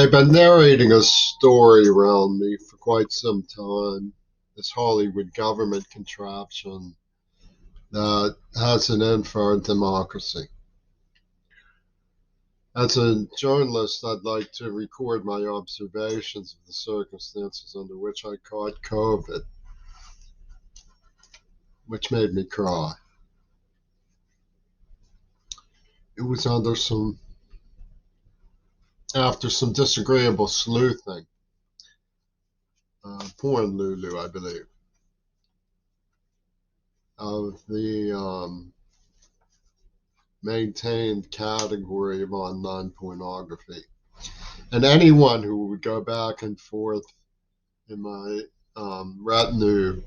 They've been narrating a story around me for quite some time. This Hollywood government contraption that has an end for our democracy. As a journalist, I'd like to record my observations of the circumstances under which I caught COVID, which made me cry. It was after some disagreeable sleuthing, porn Lulu, I believe, of the maintained category of online pornography. And anyone who would go back and forth in my retinue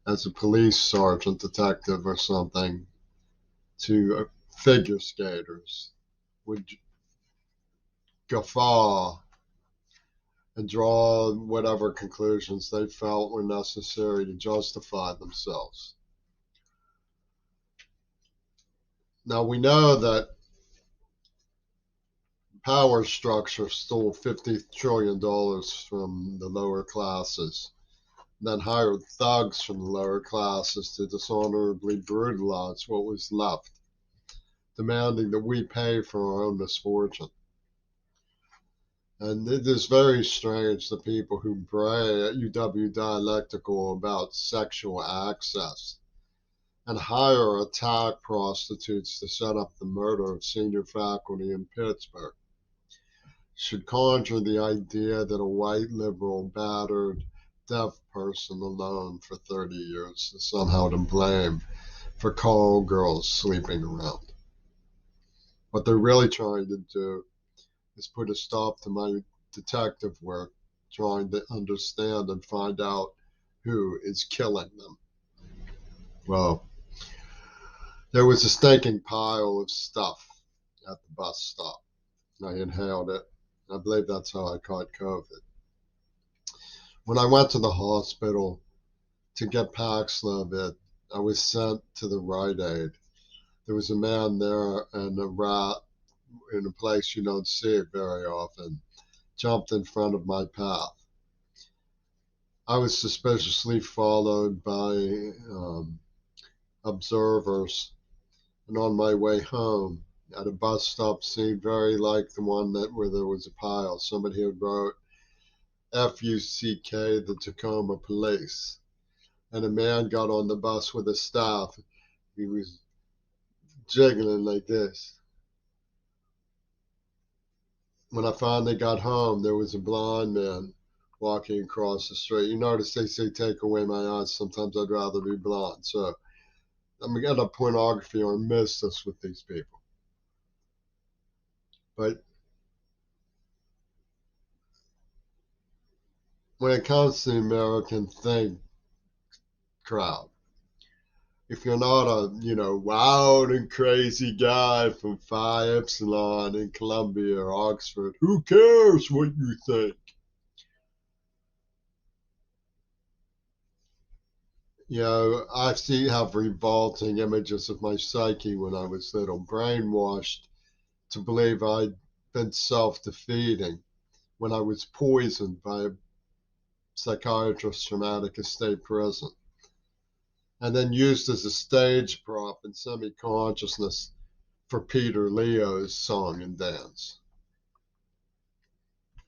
as a police sergeant, detective, or something to figure skaters would guffaw and draw whatever conclusions they felt were necessary to justify themselves. Now we know that power structure stole $50 trillion from the lower classes, then hired thugs from the lower classes to dishonorably brutalize what was left, demanding that we pay for our own misfortune. And it is very strange the people who bray at UW Dialectical about sexual access and hire attack prostitutes to set up the murder of senior faculty in Pittsburgh should conjure the idea that a white, liberal, battered, deaf person alone for 30 years is somehow to blame for call girls sleeping around. What they're really trying to do is put a stop to my detective work, trying to understand and find out who is killing them. Well, there was a stinking pile of stuff at the bus stop. I inhaled it. I believe that's how I caught COVID. When I went to the hospital to get Paxlovid, I was sent to the Rite Aid. There was a man there and a rat in a place you don't see it very often jumped in front of my path. I was suspiciously followed by observers, and on my way home at a bus stop seemed very like the one where there was a pile. Somebody had wrote F-U-C-K, the Tacoma Police, and a man got on the bus with a staff. He was jiggling like this. When I finally got home, there was a blind man walking across the street. You notice they say take away my eyes. Sometimes I'd rather be blind. So I'm going to pornography or miss this with these people. But when it comes to the American Think crowd, if you're not a, wild and crazy guy from Phi Epsilon in Columbia or Oxford, who cares what you think? I have revolting images of my psyche when I was little, brainwashed to believe I'd been self-defeating when I was poisoned by a psychiatrist from Attica State Prison, and then used as a stage prop in semi-consciousness for Peter Leo's song and dance.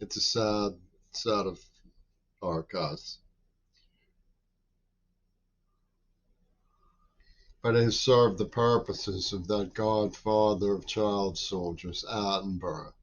It's a sad of archives. But it has served the purposes of that godfather of child soldiers, Attenborough.